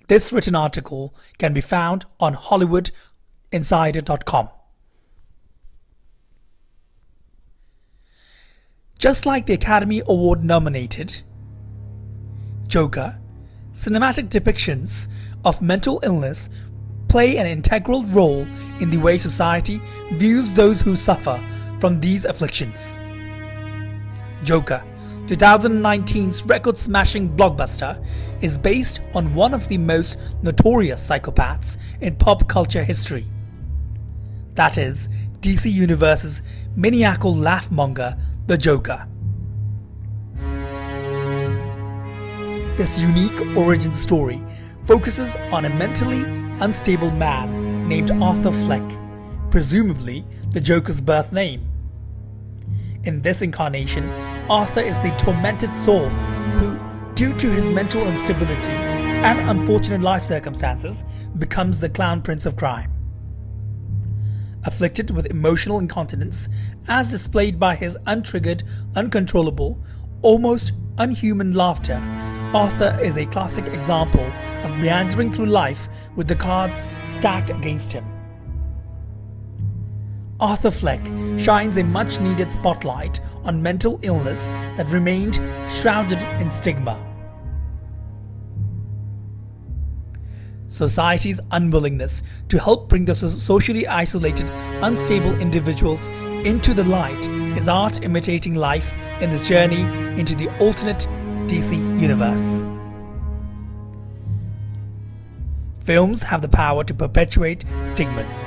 This written article can be found on HollywoodInsider.com. Just like the Academy Award nominated Joker, cinematic depictions of mental illness play an integral role in the way society views those who suffer from these afflictions. Joker, 2019's record-smashing blockbuster, is based on one of the most notorious psychopaths in pop culture history. That is, DC Universe's maniacal laughmonger, the Joker. This unique origin story focuses on a mentally unstable man named Arthur Fleck, presumably the Joker's birth name. In this incarnation, Arthur is the tormented soul who, due to his mental instability and unfortunate life circumstances, becomes the clown prince of crime. Afflicted with emotional incontinence, as displayed by his untriggered, uncontrollable, almost unhuman laughter, Arthur is a classic example of meandering through life with the cards stacked against him. Arthur Fleck shines a much-needed spotlight on mental illness that remained shrouded in stigma. Society's unwillingness to help bring the socially isolated, unstable individuals into the light is art imitating life in this journey into the alternate DC universe. Films have the power to perpetuate stigmas,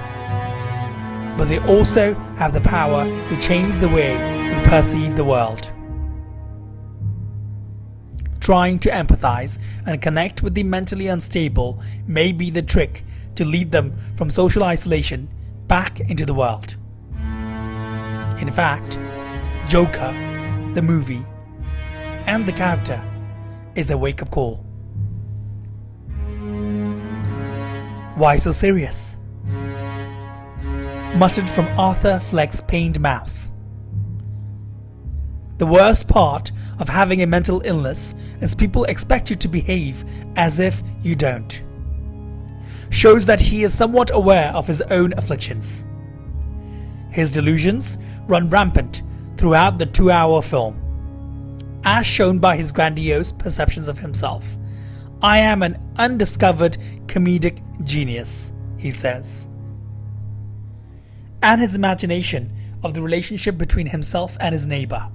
but they also have the power to change the way we perceive the world. Trying to empathize and connect with the mentally unstable may be the trick to lead them from social isolation back into the world. In fact, Joker, the movie, and the character is a wake-up call. Why so serious? Muttered from Arthur Fleck's pained mouth. The worst part of having a mental illness is people expect you to behave as if you don't. Shows that he is somewhat aware of his own afflictions. His delusions run rampant throughout the 2-hour film, as shown by his grandiose perceptions of himself. "I am an undiscovered comedic genius," he says. And his imagination of the relationship between himself and his neighbor.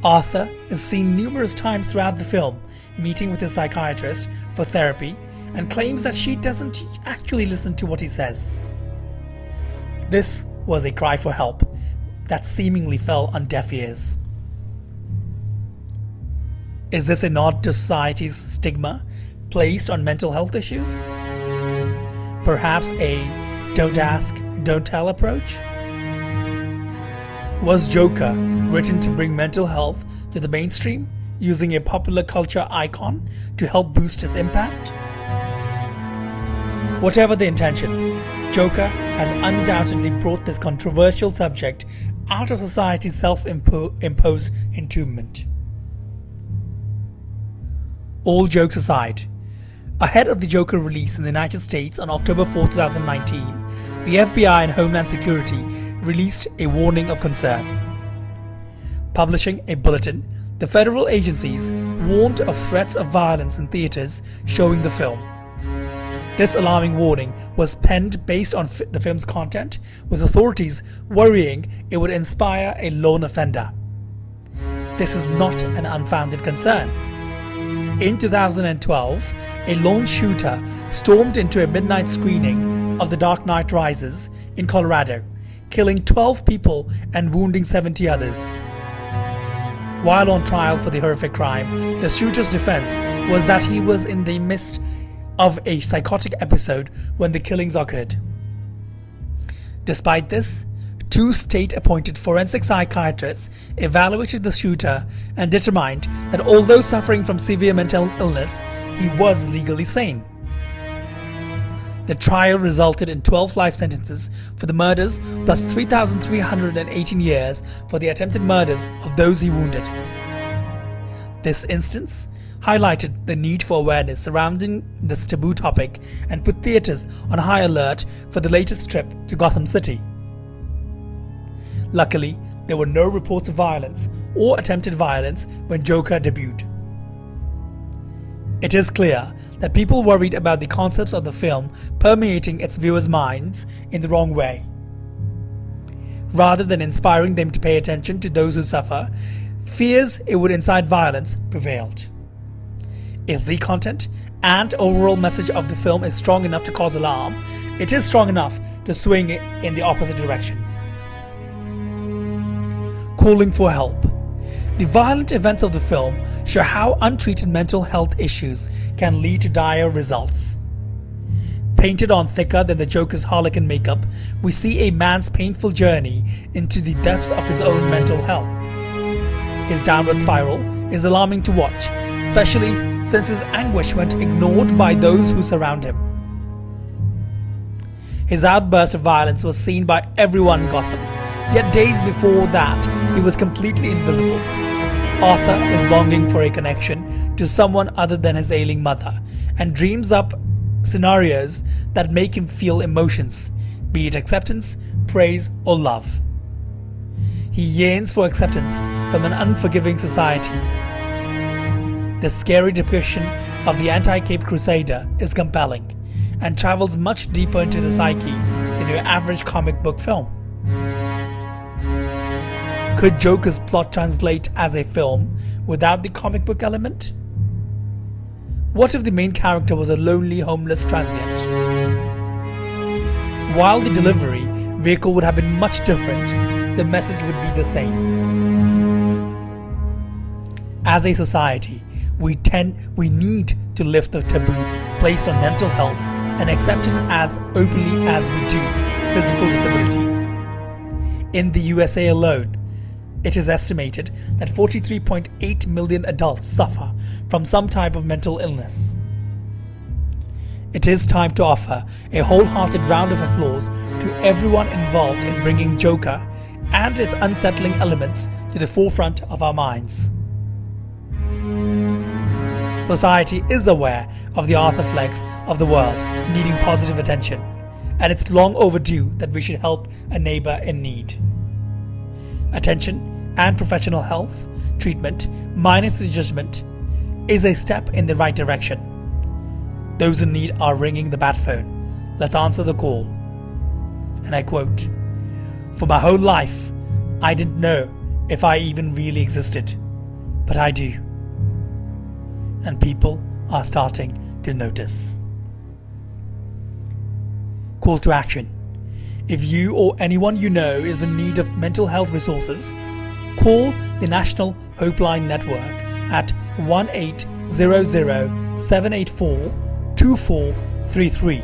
Arthur is seen numerous times throughout the film meeting with his psychiatrist for therapy and claims that she doesn't actually listen to what he says. This was a cry for help that seemingly fell on deaf ears. Is this a nod to society's stigma placed on mental health issues? Perhaps a don't ask, don't tell approach? Was Joker written to bring mental health to the mainstream, using a popular culture icon to help boost its impact? Whatever the intention, Joker has undoubtedly brought this controversial subject out of society's self-imposed entombment. All jokes aside, ahead of the Joker release in the United States on October 4, 2019, the FBI and Homeland Security released a warning of concern. Publishing a bulletin, the federal agencies warned of threats of violence in theaters showing the film. This alarming warning was penned based on the film's content, with authorities worrying it would inspire a lone offender. This is not an unfounded concern. In 2012, a lone shooter stormed into a midnight screening of The Dark Knight Rises in Colorado, killing 12 people and wounding 70 others. While on trial for the horrific crime, the shooter's defense was that he was in the midst of a psychotic episode when the killings occurred. Despite this, 2 state-appointed forensic psychiatrists evaluated the shooter and determined that although suffering from severe mental illness, he was legally sane. The trial resulted in 12 life sentences for the murders plus 3,318 years for the attempted murders of those he wounded. This instance highlighted the need for awareness surrounding this taboo topic and put theatres on high alert for the latest trip to Gotham City. Luckily, there were no reports of violence or attempted violence when Joker debuted. It is clear that people worried about the concepts of the film permeating its viewers' minds in the wrong way. Rather than inspiring them to pay attention to those who suffer, fears it would incite violence prevailed. If the content and overall message of the film is strong enough to cause alarm, it is strong enough to swing it in the opposite direction. Calling for help. The violent events of the film show how untreated mental health issues can lead to dire results. Painted on thicker than the Joker's harlequin makeup, we see a man's painful journey into the depths of his own mental hell. His downward spiral is alarming to watch, especially since his anguish went ignored by those who surround him. His outburst of violence was seen by everyone in Gotham, yet days before that he was completely invisible. Arthur is longing for a connection to someone other than his ailing mother and dreams up scenarios that make him feel emotions, be it acceptance, praise, or love. He yearns for acceptance from an unforgiving society. The scary depiction of the anti-Cape Crusader is compelling and travels much deeper into the psyche than your average comic book film. Could Joker's plot translate as a film without the comic book element? What if the main character was a lonely, homeless transient? While the delivery vehicle would have been much different, the message would be the same. As a society, we need to lift the taboo placed on mental health and accept it as openly as we do physical disabilities. In the USA alone, it is estimated that 43.8 million adults suffer from some type of mental illness. It is time to offer a wholehearted round of applause to everyone involved in bringing Joker and its unsettling elements to the forefront of our minds. Society is aware of the Arthur Flecks of the world needing positive attention, and it's long overdue that we should help a neighbor in need. Attention and professional health treatment minus the judgment is a step in the right direction. Those in need are ringing the bat phone. Let's answer the call. And I quote, "For my whole life, I didn't know if I even really existed, but I do. And people are starting to notice." Call to action. If you or anyone you know is in need of mental health resources, call the National Hopeline Network at 1-800-784-2433.